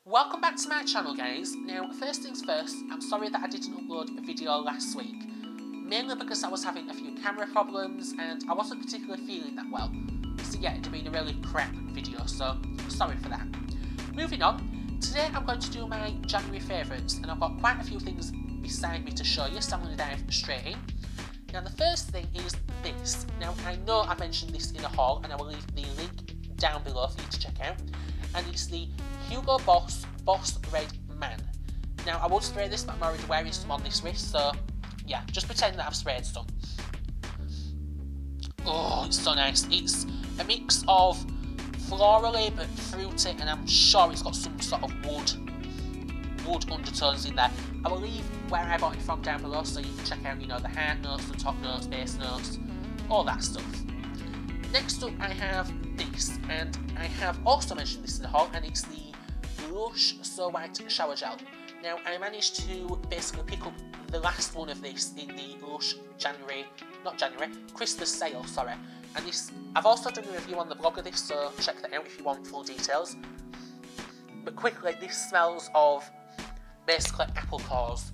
Welcome back to my channel, guys. Now, first things first, I'm sorry that I didn't upload a video last week, mainly because I was having a few camera problems and I wasn't particularly feeling that well. So yeah, it'd been a really crap video, so sorry for that. Moving on, today I'm going to do my January favourites, and I've got quite a few things beside me to show you, so I'm going to dive straight in. Now, the first thing is this. Now, I know I mentioned this in a haul, and I will leave the link down below for you to check out, and it's the Hugo Boss Red Man. Now, I would spray this, but I'm already wearing some on this wrist, so yeah, just pretend that I've sprayed some. Oh, it's so nice. It's a mix of florally but fruity, and I'm sure it's got some sort of wood undertones in there. I will leave where I bought it from down below, so you can check out, the heart notes, the top notes, base notes, all that stuff. Next up, I have this, and I have also mentioned this in the haul, and it's the Lush So White Shower Gel. Now, I managed to basically pick up the last one of this in the Lush Christmas sale, sorry. And this, I've also done a review on the blog of this, so check that out if you want full details. But quickly, this smells of basically apple cores.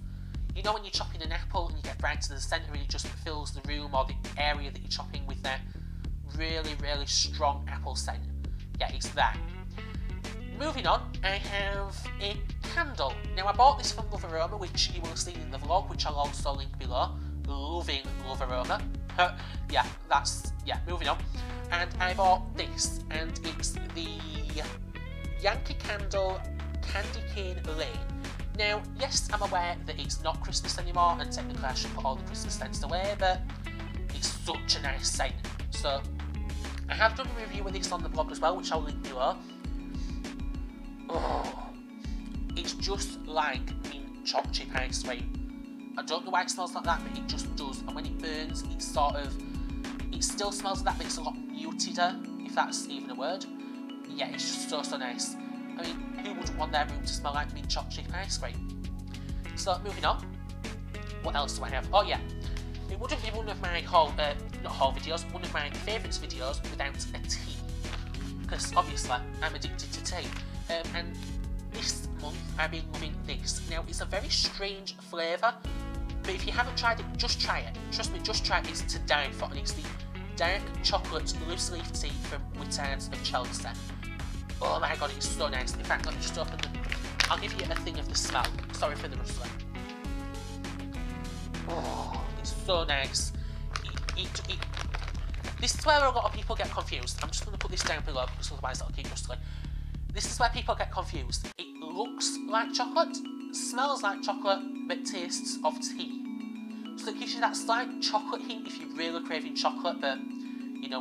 You know when you're chopping an apple and you get right to the centre and it just fills the room or the area that you're chopping with that really, really strong apple scent? Yeah, it's that. Moving on, I have a candle. Now, I bought this from Love Aroma, which you will have seen in the vlog, which I'll also link below. Loving Love Aroma. Moving on. And I bought this, and it's the Yankee Candle Candy Cane Lane. Now, yes, I'm aware that it's not Christmas anymore, and technically I should put all the Christmas scents away, but it's such a nice scent. So, I have done a review of this on the blog as well, which I'll link below. Oh, it's just like mint chocolate chip ice cream. I don't know why it smells like that, but it just does. And when it burns, it still smells like that, but it's a lot mutider, if that's even a word. Yeah, it's just so nice. I mean, who wouldn't want their room to smell like mint chocolate chip ice cream? So, moving on. What else do I have? Oh yeah, it wouldn't be one of my one of my favourites videos without a tea. Because obviously, I'm addicted to tea. And this month, I've been loving this. Now, it's a very strange flavour, but if you haven't tried it, just try it. Trust me, just try it. It's to die for. And it's the dark chocolate loose leaf tea from Whittards of Chelsea. Oh my god, it's so nice. In fact, let me just open them. I'll give you a thing of the smell. Sorry for the rustling. Oh, it's so nice. This is where a lot of people get confused. I'm just going to put this down below because otherwise it'll keep rustling. This is where people get confused. It looks like chocolate, smells like chocolate, but tastes of tea. So it gives you that slight chocolate hint if you're really craving chocolate, but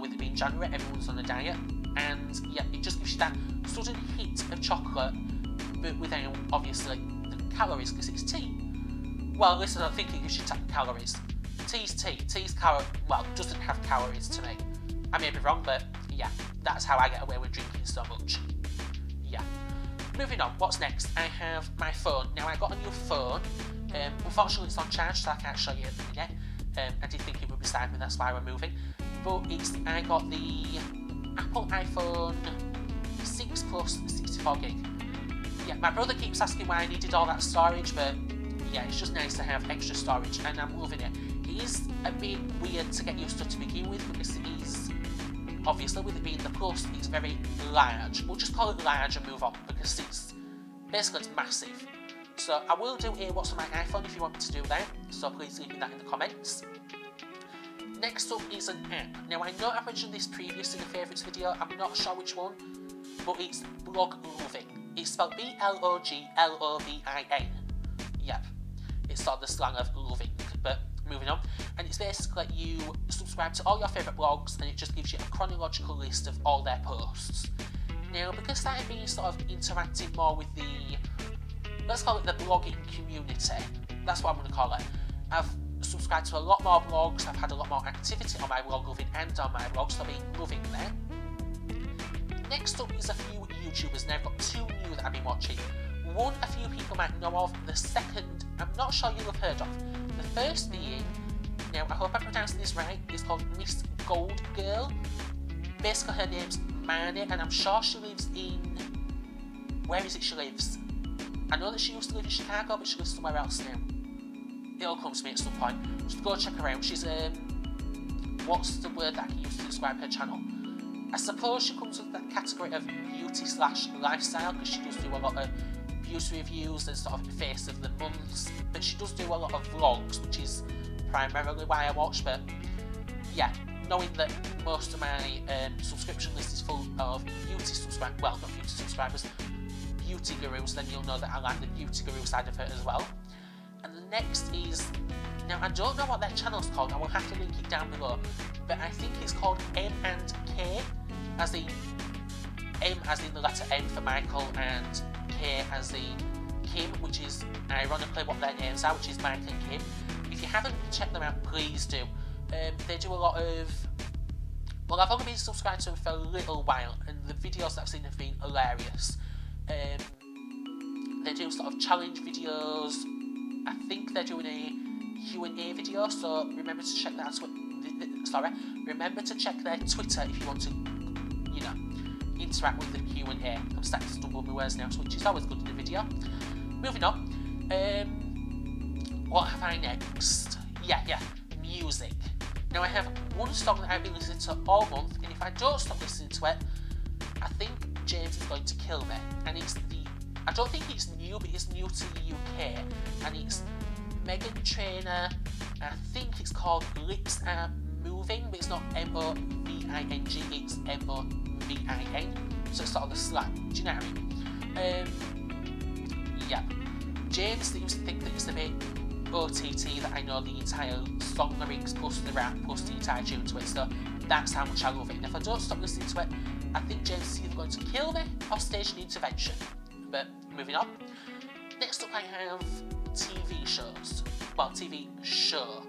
with it being January, everyone's on a diet. And yeah, it just gives you that sudden hit of chocolate, but without obviously the calories because it's tea. Well, listen, I don't think it gives you calories. Tea's tea. Doesn't have calories to me. I may be wrong, but yeah, that's how I get away with drinking so much. Yeah. Moving on, what's next? I have my phone. Now, I got a new phone. Unfortunately, it's on charge, so I can't show you at the minute. I did think it would be beside me, that's why we're moving. But I got the Apple iPhone 6 Plus 64 gig. Yeah, my brother keeps asking why I needed all that storage, but yeah, it's just nice to have extra storage, and I'm loving it. It is a bit weird to get used to begin with, because it is, obviously with it being the Plus, it's very large. We'll just call it large and move on, because it's massive. So I will do a what's on my iPhone if you want me to do that, so please leave me that in the comments. Next up is an app. Now, I know I mentioned this previous in the favourites video, I'm not sure which one, but it's Blog Loving. It's spelled BLOGLOVIN. Yep, it's sort of the slang of loving, but moving on. And it's basically you subscribe to all your favourite blogs, and it just gives you a chronological list of all their posts. Now, because I've been sort of interacting more with the, let's call it the blogging community, that's what I'm going to call it. I've subscribed to a lot more blogs, I've had a lot more activity on my blog loving and on my blog, so I've been loving them. Next up is a few YouTubers, and I've got two new that I've been watching. One, a few people might know of, the second, I'm not sure you'll have heard of. The first being, now I hope I'm pronouncing this right, is called Miss Gold Girl. Basically her name's Marnie, and I'm sure she lives in, where is it she lives? I know that she used to live in Chicago, but she lives somewhere else now. It'll come to me at some point. Just go check her out. She's what's the word that I can use to describe her channel? I suppose she comes with that category of beauty/lifestyle, because she does do a lot of beauty reviews and sort of face of the months, but she does do a lot of vlogs, which is primarily why I watch. But yeah, knowing that most of my subscription list is full of beauty subscribers, well, not beauty subscribers, beauty gurus, then you'll know that I like the beauty guru side of it as well. And the next is, now I don't know what that channel's called, I will have to link it down below, but I think it's called M and K, as in M as in the letter M for Michael and K as in Kim, which is ironically what their names are, which is Mike and Kim. If you haven't checked them out, please do. They do a lot of, well, I've only been subscribed to them for a little while, and the videos that I've seen have been hilarious. They do sort of challenge videos. I think they're doing a Q&A video, so remember to check that. Remember to check their Twitter if you want to, you know, interact with the Q&A. I'm starting to stumble my words now, which is always good in the video. Moving on. What have I next? Yeah, music. Now I have one song that I've been listening to all month, and if I don't stop listening to it, I think James is going to kill me. And it's I don't think it's new, but it's new to the UK, and it's Megan Trainor. I think it's called Lips Are Moving, but it's not Moving, it's Movin, so it's sort of the slang. Do you know what I mean? Yeah. James seems to think that it's a bit OTT, that I know the entire song lyrics plus the rap plus the entire tune to it, so that's how much I love it. And if I don't stop listening to it, I think James is either going to kill me or stage an intervention. But moving on. Next up I have TV shows. Well, TV show.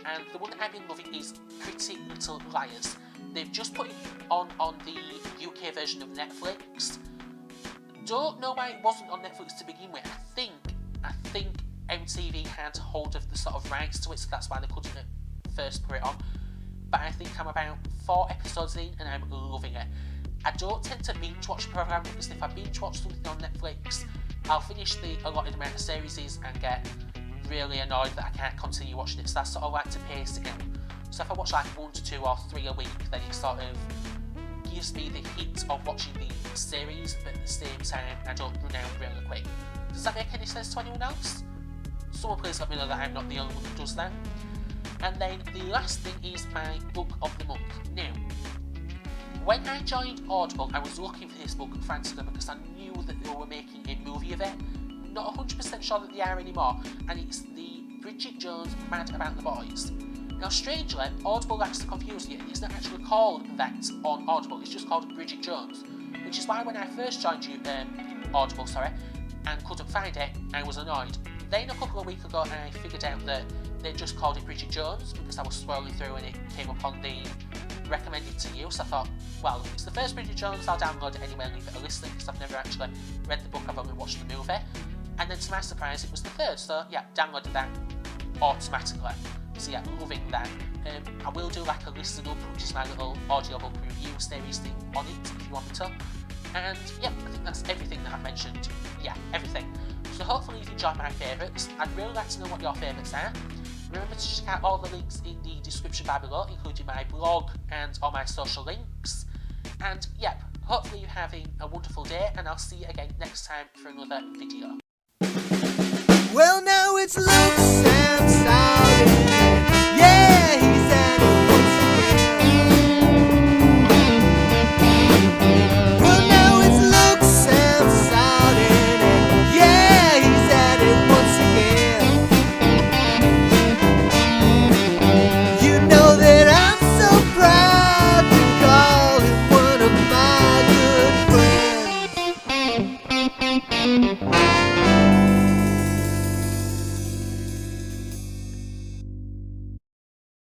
And the one that I've been loving is Pretty Little Liars. They've just put it on the UK version of Netflix. Don't know why it wasn't on Netflix to begin with. I think MTV had hold of the sort of rights to it, so that's why they couldn't first put it on. But I think I'm about 4 episodes in and I'm loving it. I don't tend to binge watch programmes, because if I binge watch something on Netflix, I'll finish the allotted amount of series and get really annoyed that I can't continue watching it, so I sort of like to pace it out. So if I watch like 1 to 2 or 3 a week, then it sort of gives me the hit of watching the series, but at the same time I don't run out really quick. Does that make any sense to anyone else? Someone please let me know that I'm not the only one who does that. And then the last thing is my book of the month. Now, when I joined Audible, I was looking for this book frantically because I knew that they were making a movie of it. Not 100% sure that they are anymore, and it's the Bridget Jones Mad About the Boys. Now, strangely, Audible likes to confuse you, and it's not actually called that on Audible, it's just called Bridget Jones, which is why when I first joined Audible, and couldn't find it, I was annoyed. Then a couple of weeks ago, I figured out that they just called it Bridget Jones because I was scrolling through and it came up on the recommended to you, so I thought, well, if it's the first Bridget Jones, I'll download it anyway and leave it a listen, because I've never actually read the book, I've only watched the movie. And then to my surprise, it was the third, so yeah, downloaded that automatically. So yeah, loving that. I will do like a listen up, which is my little audiobook review series thing on it, if you want me to. And yeah, I think that's everything that I've mentioned. Yeah, everything. So hopefully you've enjoyed my favourites. I'd really like to know what your favourites are. Remember to check out all the links in the description bar below, including my blog and all my social links. And yep, hopefully you're having a wonderful day, and I'll see you again next time for another video. Well, now it's looks